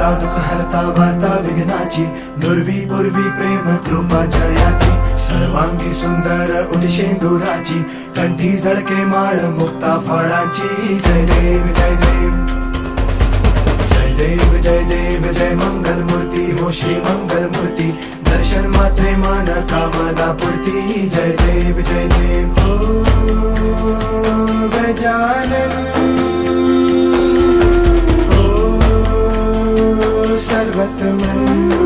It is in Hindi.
हरता दुःख हरता वार्ता विघ्नाची, नुरवी पूर्वी प्रेम कृपा जयाची, सर्वांगी सुंदर उदिशेंदुराची, कंठी झळके माळ मुक्ता फळाची. जय देव जय देव जय देव जय देव जय मंगल मूर्ती हो श्री मंगल मूर्ती, दर्शन मात्रे मन कामना पूर्ती. जय देव जय देव हो गजानन हो सर्वतमन.